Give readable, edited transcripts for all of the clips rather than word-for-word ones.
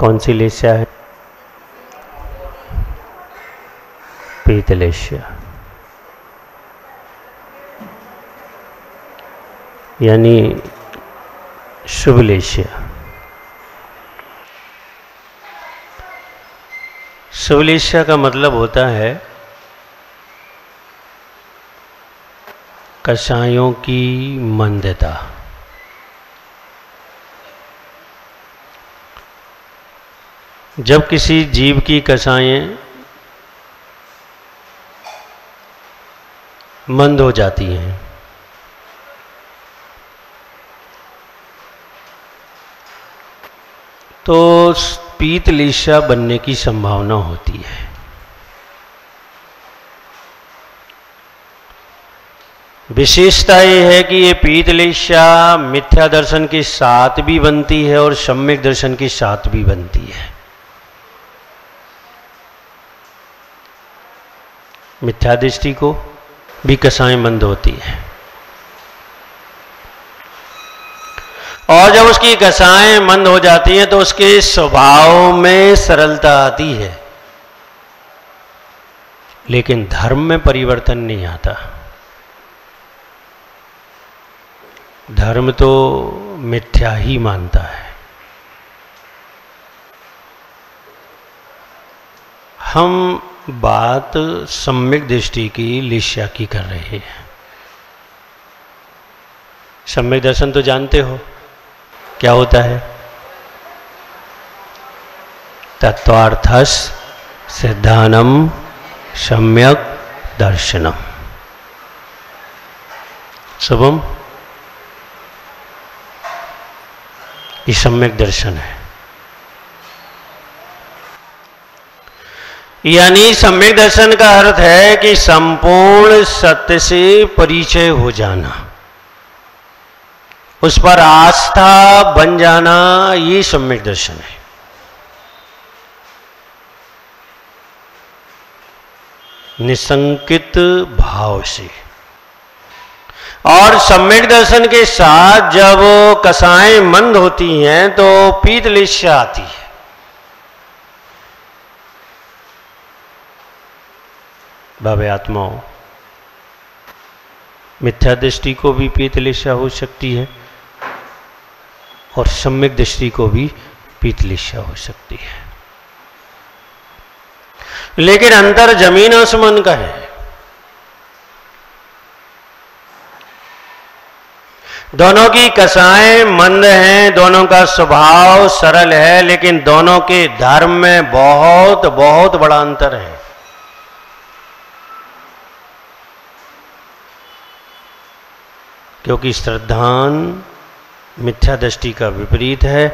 कौन सी लेस्या है? पीतलेस्या, यानी शुभ लेस्या। शुभ लेस्या का मतलब होता है कषायों की मंदता। जब किसी जीव की कषायें मंद हो जाती हैं तो पीतलेस्या बनने की संभावना होती है। विशेषता यह है कि ये पीतलेस्या मिथ्या दर्शन के साथ भी बनती है और सम्यक दर्शन के साथ भी बनती है। मिथ्या दृष्टि को भी कषाय मंद होती है और जब उसकी कषाय मंद हो जाती हैं तो उसके स्वभाव में सरलता आती है, लेकिन धर्म में परिवर्तन नहीं आता। धर्म तो मिथ्या ही मानता है। हम बात सम्यक दृष्टि की लेस्या की कर रहे हैं। सम्यक दर्शन तो जानते हो क्या होता है? तत्वार्थस सिद्धानम सम्यक दर्शनम। शुभम, ये सम्यक दर्शन है। यानी सम्यक दर्शन का अर्थ है कि संपूर्ण सत्य से परिचय हो जाना, उस पर आस्था बन जाना, ये सम्यक दर्शन है। निसंकित भाव से। और सम्यक दर्शन के साथ जब कषायें मंद होती हैं तो पीतलेस्या आती है। भावे आत्माओं, मिथ्या दृष्टि को भी पीतलेस्या हो सकती है और सम्यक दृष्टि को भी पीतलेस्या हो सकती है, लेकिन अंतर जमीन आसमान का है। दोनों की कषायें मंद हैं, दोनों का स्वभाव सरल है, लेकिन दोनों के धर्म में बहुत बहुत बड़ा अंतर है। क्योंकि श्रद्धान मिथ्या दृष्टि का विपरीत है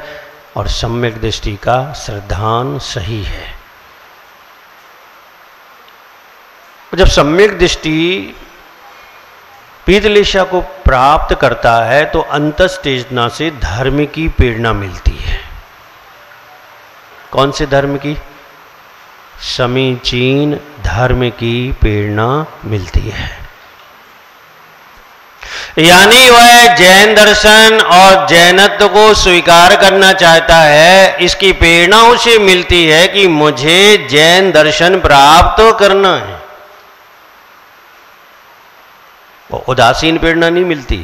और सम्यक दृष्टि का श्रद्धान सही है। जब सम्यक दृष्टि पीतलेस्या को प्राप्त करता है तो अंतस्तेजना से धर्म की प्रेरणा मिलती है। कौन से धर्म की? समीचीन धर्म की प्रेरणा मिलती है। यानी वह जैन दर्शन और जैनत्व को स्वीकार करना चाहता है। इसकी प्रेरणा उसे मिलती है कि मुझे जैन दर्शन प्राप्त करना है। वो उदासीन प्रेरणा नहीं मिलती,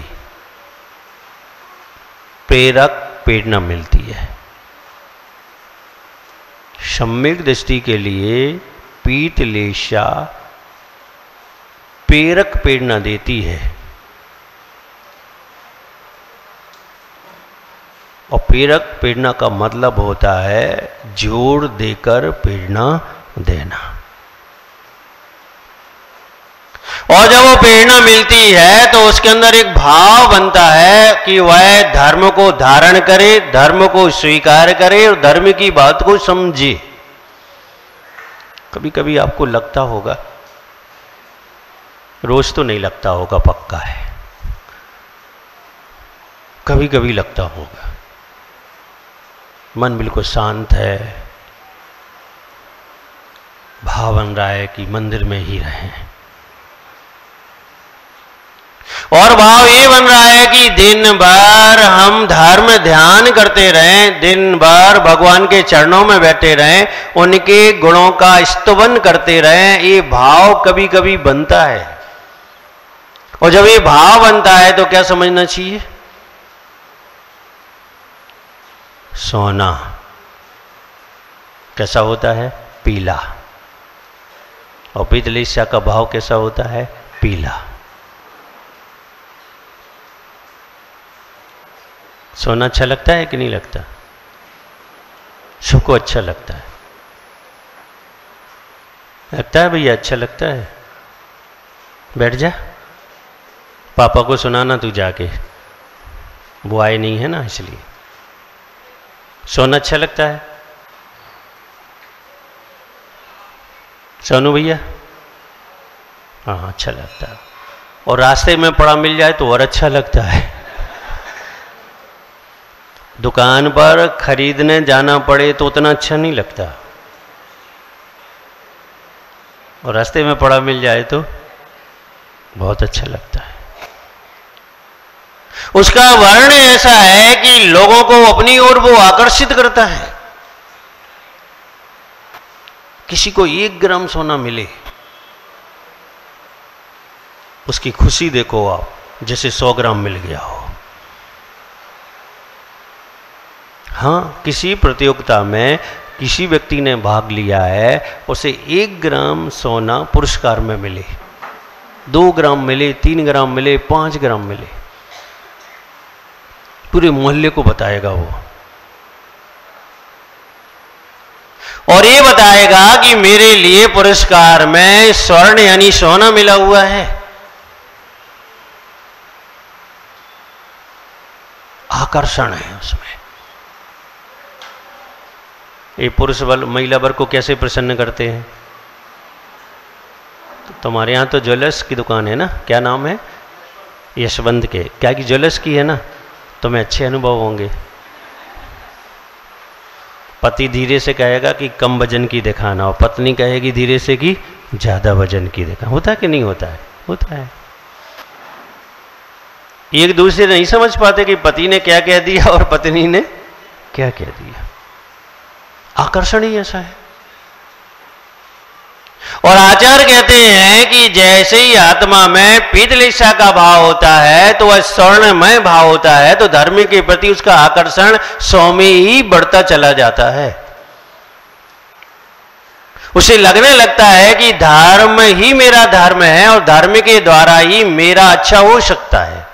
प्रेरक प्रेरणा मिलती है। सम्यक दृष्टि के लिए पीतलेस्या प्रेरक प्रेरणा देती है और प्रेरक प्रेरणा का मतलब होता है जोर देकर प्रेरणा देना। और जब वो प्रेरणा मिलती है तो उसके अंदर एक भाव बनता है कि वह धर्म को धारण करे, धर्म को स्वीकार करे और धर्म की बात को समझे। कभी कभी आपको लगता होगा, रोज तो नहीं लगता होगा, पक्का है, कभी कभी लगता होगा, मन बिल्कुल शांत है, भाव बन रहा है कि मंदिर में ही रहें, और भाव ये बन रहा है कि दिन भर हम धर्म ध्यान करते रहें, दिन भर भगवान के चरणों में बैठे रहें, उनके गुणों का स्तुवन करते रहें। ये भाव कभी कभी बनता है, और जब ये भाव बनता है तो क्या समझना चाहिए? सोना कैसा होता है? पीला। और पीतलिशा का भाव कैसा होता है? पीला। सोना अच्छा लगता है कि नहीं लगता? सबको अच्छा लगता है। लगता है भैया? अच्छा लगता है। बैठ जा, पापा को सुनाना तू जाके, वो आए नहीं है ना इसलिए। सोना अच्छा लगता है? सोनू भैया? हाँ अच्छा लगता है। और रास्ते में पड़ा मिल जाए तो और अच्छा लगता है। दुकान पर खरीदने जाना पड़े तो उतना अच्छा नहीं लगता, और रास्ते में पड़ा मिल जाए तो बहुत अच्छा लगता है। उसका वर्ण ऐसा है कि लोगों को अपनी ओर वो आकर्षित करता है। किसी को 1 ग्राम सोना मिले, उसकी खुशी देखो आप, जैसे 100 ग्राम मिल गया हो। हाँ, किसी प्रतियोगिता में किसी व्यक्ति ने भाग लिया है, उसे 1 ग्राम सोना पुरस्कार में मिले, 2 ग्राम मिले, 3 ग्राम मिले, 5 ग्राम मिले, पूरे मोहल्ले को बताएगा वो, और ये बताएगा कि मेरे लिए पुरस्कार में स्वर्ण यानी सोना मिला हुआ है। आकर्षण है उसमें। ये पुरुष बल महिला वर्ग को कैसे प्रसन्न करते हैं? तो तुम्हारे यहाँ तो ज्वेलर्स की दुकान है ना, क्या नाम है? यशवंत के। क्या कि ज्वेलर्स की है ना, तुम्हें अच्छे अनुभव होंगे। पति धीरे से कहेगा कि कम वजन की दिखाना, और पत्नी कहेगी धीरे से कि ज्यादा वजन की दिखाना। होता है कि नहीं होता है? होता है। एक दूसरे नहीं समझ पाते कि पति ने क्या कह दिया और पत्नी ने क्या कह दिया। आकर्षण ही ऐसा है। और आचार्य कहते हैं कि जैसे ही आत्मा में पीतलिशा का भाव होता है तो वह स्वर्णमय भाव होता है, तो धर्म के प्रति उसका आकर्षण 100 में ही बढ़ता चला जाता है। उसे लगने लगता है कि धर्म ही मेरा धर्म है, और धर्म के द्वारा ही मेरा अच्छा हो सकता है।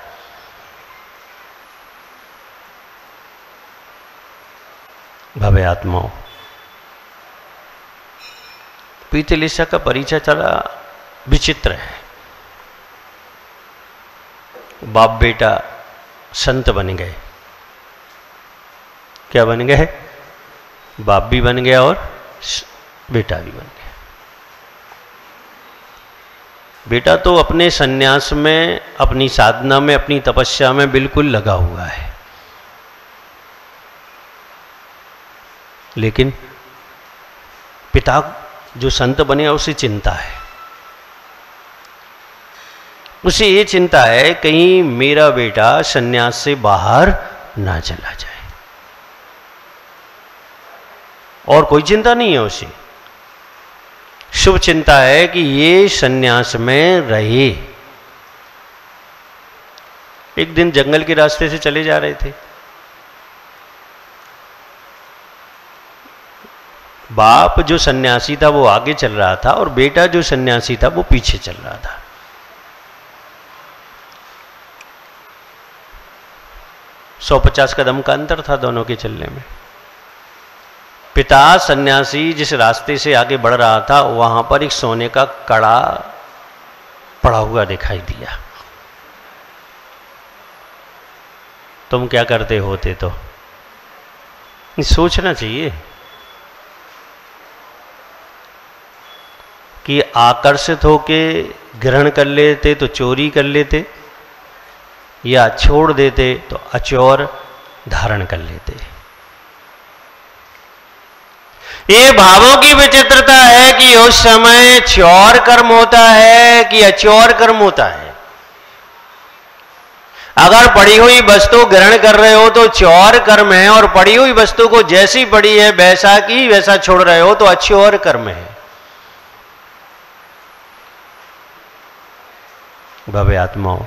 भव्य आत्माओं, पीतलिशा का परिचय चला विचित्र है। बाप बेटा संत बन गए। क्या बन गए? बाप भी बन गया और बेटा भी बन गया। बेटा तो अपने सन्यास में, अपनी साधना में, अपनी तपस्या में बिल्कुल लगा हुआ है, लेकिन पिता जो संत बने उसे चिंता है। उसे ये चिंता है कहीं मेरा बेटा सन्यास से बाहर ना चला जाए, और कोई चिंता नहीं है उसे। शुभ चिंता है कि ये सन्यास में रहे। एक दिन जंगल के रास्ते से चले जा रहे थे। बाप जो सन्यासी था वो आगे चल रहा था, और बेटा जो सन्यासी था वो पीछे चल रहा था। सौ 150 कदम का अंतर था दोनों के चलने में। पिता सन्यासी जिस रास्ते से आगे बढ़ रहा था, वहां पर एक सोने का कड़ा पड़ा हुआ दिखाई दिया। तुम क्या करते होते? तो सोचना चाहिए कि आकर्षित होके ग्रहण कर लेते तो चोरी कर लेते, या छोड़ देते तो अचौर धारण कर लेते। ये भावों की विचित्रता है कि उस समय चौर कर्म होता है कि अचौर कर्म होता है। अगर पड़ी हुई वस्तु ग्रहण कर रहे हो तो चौर कर्म है, और पड़ी हुई वस्तु को जैसी पड़ी है वैसा की वैसा छोड़ रहे हो तो अच्छे और कर्म है। भव्य आत्माओं,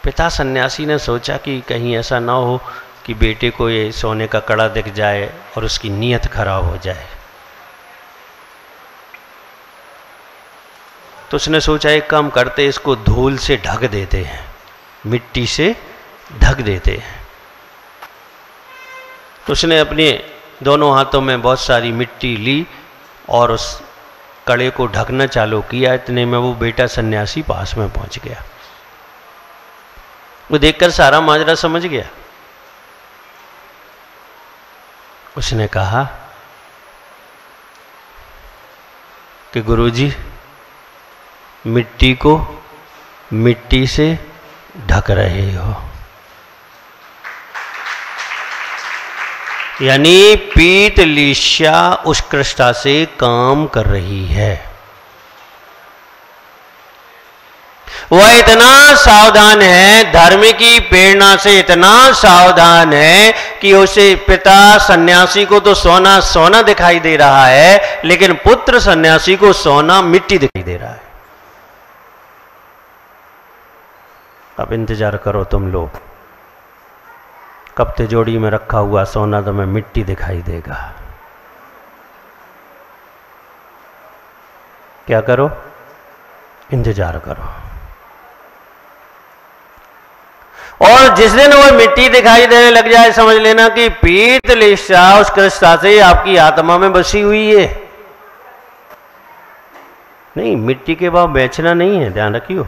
पिता सन्यासी ने सोचा कि कहीं ऐसा ना हो कि बेटे को ये सोने का कड़ा दिख जाए और उसकी नीयत खराब हो जाए। तो उसने सोचा एक काम करते, इसको धूल से ढक देते हैं, मिट्टी से ढक देते हैं। तो उसने अपने दोनों हाथों में बहुत सारी मिट्टी ली और उस कड़े को ढकना चालू किया। इतने में वो बेटा सन्यासी पास में पहुंच गया। वो देखकर सारा माजरा समझ गया। उसने कहा कि गुरुजी, मिट्टी को मिट्टी से ढक रहे हो, यानी पीत लिस्या उत्कृष्टता से काम कर रही है। वह इतना सावधान है, धर्म की प्रेरणा से इतना सावधान है कि उसे पिता सन्यासी को तो सोना सोना दिखाई दे रहा है, लेकिन पुत्र सन्यासी को सोना मिट्टी दिखाई दे रहा है। अब इंतजार करो तुम लोग, कब तिजोरी में रखा हुआ सोना तुम्हें मिट्टी दिखाई देगा। क्या करो? इंतजार करो। और जिस दिन वो मिट्टी दिखाई देने लग जाए, समझ लेना कि पीत लिस्सा उस कृष्णा से आपकी आत्मा में बसी हुई है। नहीं, मिट्टी के भाव बेचना नहीं है, ध्यान रखियो,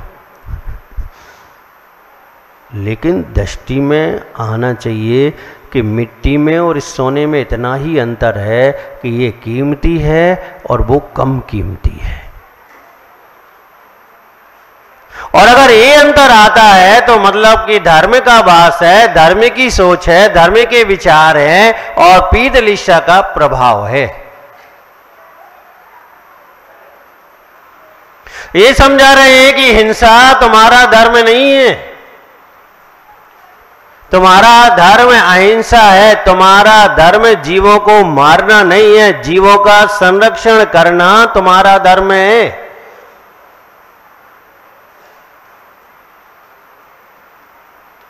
लेकिन दृष्टि में आना चाहिए कि मिट्टी में और इस सोने में इतना ही अंतर है कि ये कीमती है और वो कम कीमती है। और अगर ये अंतर आता है तो मतलब कि धर्म का वास है, धर्म की सोच है, धर्म के विचार हैं और पीत लिस्सा का प्रभाव है। ये समझा रहे हैं कि हिंसा तुम्हारा धर्म नहीं है, तुम्हारा धर्म अहिंसा है। तुम्हारा धर्म जीवों को मारना नहीं है, जीवों का संरक्षण करना तुम्हारा धर्म है।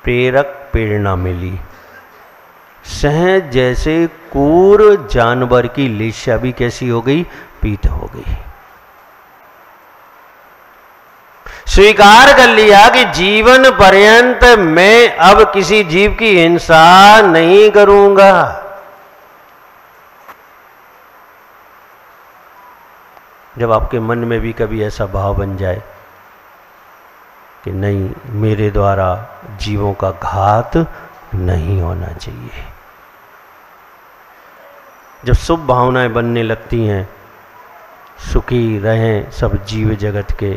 प्रेरक प्रेरणा मिली, सहज जैसे क्रूर जानवर की लिस्सा भी कैसी हो गई? पीत हो गई। स्वीकार कर लिया कि जीवन पर्यंत मैं अब किसी जीव की हिंसा नहीं करूंगा। जब आपके मन में भी कभी ऐसा भाव बन जाए कि नहीं, मेरे द्वारा जीवों का घात नहीं होना चाहिए, जब शुभ भावनाएं बनने लगती हैं, सुखी रहें सब जीव जगत के,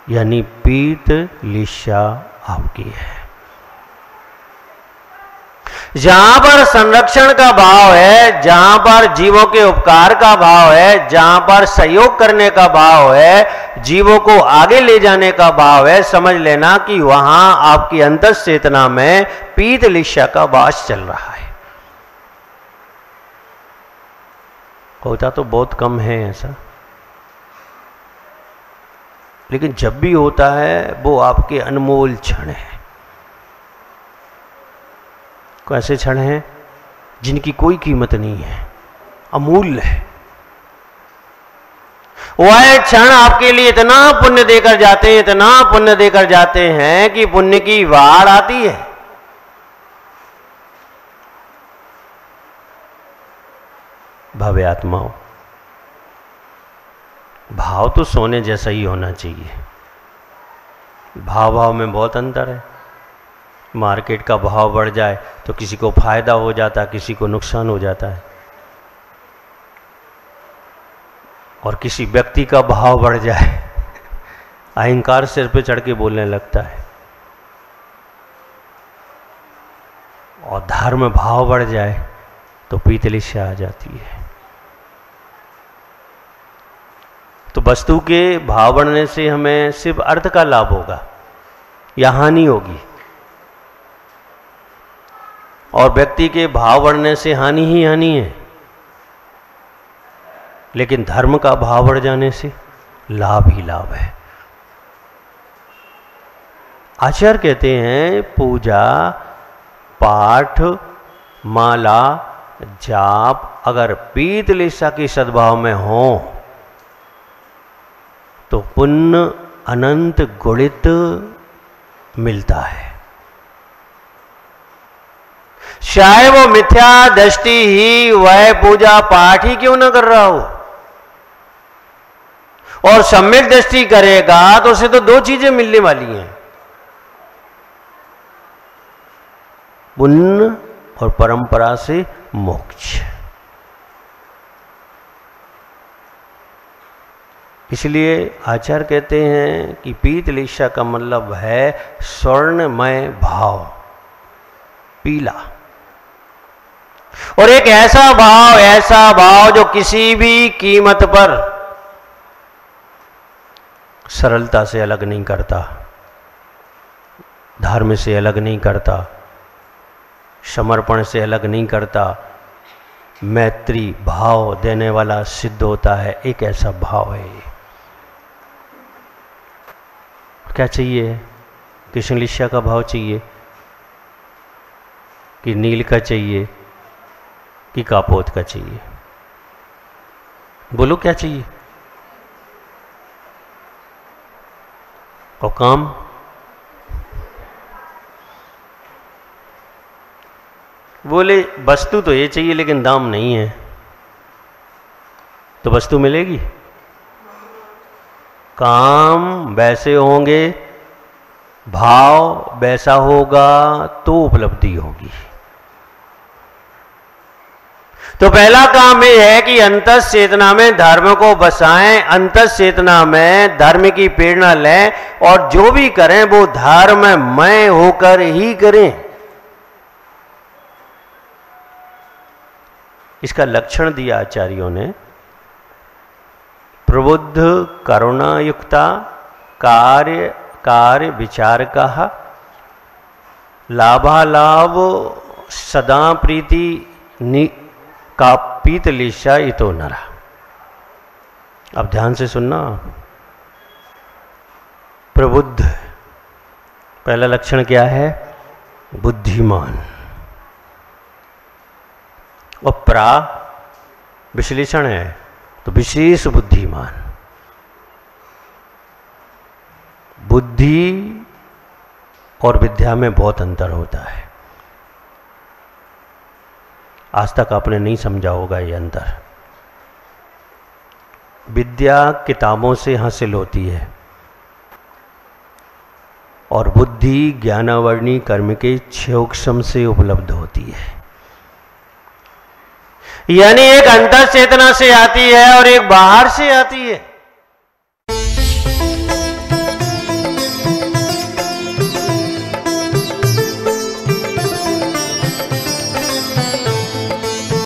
यानी पीत लिस्सा आपकी है। जहां पर संरक्षण का भाव है, जहां पर जीवों के उपकार का भाव है, जहां पर सहयोग करने का भाव है, जीवों को आगे ले जाने का भाव है, समझ लेना कि वहां आपकी अंतस चेतना में पीत लिस्सा का वास चल रहा है। होता तो बहुत कम है ऐसा, लेकिन जब भी होता है वो आपके अनमोल क्षण है। कैसे क्षण हैं? जिनकी कोई कीमत नहीं है, अमूल्य है। वह क्षण आपके लिए इतना पुण्य देकर जाते हैं, इतना पुण्य देकर जाते हैं कि पुण्य की बाढ़ आती है। भव्य आत्माओं, भाव तो सोने जैसा ही होना चाहिए। भाव भाव में बहुत अंतर है। मार्केट का भाव बढ़ जाए तो किसी को फायदा हो जाता है, किसी को नुकसान हो जाता है। और किसी व्यक्ति का भाव बढ़ जाए, अहंकार सिर पे चढ़ के बोलने लगता है। और धर्म भाव बढ़ जाए तो पीत लिस्सा आ जाती है। तो वस्तु के भाव बढ़ने से हमें सिर्फ अर्थ का लाभ होगा, या हानि होगी। और व्यक्ति के भाव बढ़ने से हानि ही हानि है, लेकिन धर्म का भाव बढ़ जाने से लाभ ही लाभ है। आचार्य कहते हैं पूजा पाठ माला जाप अगर पीत लिस्सा की सद्भाव में हो तो पुण्य अनंत गुणित मिलता है। चाहे वो मिथ्या दृष्टि ही वह पूजा पाठ ही क्यों न कर रहा हो, और सम्यक दृष्टि करेगा तो उसे तो दो चीजें मिलने वाली हैं, पुण्य और परंपरा से मोक्ष। इसलिए आचार्य कहते हैं कि पीत लिस्सा का मतलब है स्वर्णमय भाव, पीला, और एक ऐसा भाव जो किसी भी कीमत पर सरलता से अलग नहीं करता, धर्म से अलग नहीं करता, समर्पण से अलग नहीं करता, मैत्री भाव देने वाला सिद्ध होता है। एक ऐसा भाव है ये। क्या चाहिए? कृष्ण लिस्सा का भाव चाहिए कि नील का चाहिए कि कापोत का चाहिए? बोलो क्या चाहिए? और काम? बोले वस्तु तो ये चाहिए लेकिन दाम नहीं है, तो वस्तु मिलेगी? काम वैसे होंगे, भाव वैसा होगा तो उपलब्धि होगी। तो पहला काम यह है कि अंतस चेतना में धर्म को बसाएं, अंतस चेतना में धर्म की प्रेरणा लें, और जो भी करें वो धर्ममय होकर ही करें। इसका लक्षण दिया आचार्यों ने, प्रबुद्ध करुणायुक्ता कार्य विचार का लाभालाभ सदा प्रीति का पीत लिस्सा इतो नरा। अब ध्यान से सुनना। प्रबुद्ध, पहला लक्षण क्या है? बुद्धिमान। और प्रा विश्लेषण है तो विशेष बुद्धिमान। बुद्धि और विद्या में बहुत अंतर होता है। आज तक आपने नहीं समझा होगा ये अंतर। विद्या किताबों से हासिल होती है और बुद्धि ज्ञानावर्णी कर्म के क्षोक्षम से उपलब्ध होती है। यानी एक अंतर चेतना से आती है और एक बाहर से आती है।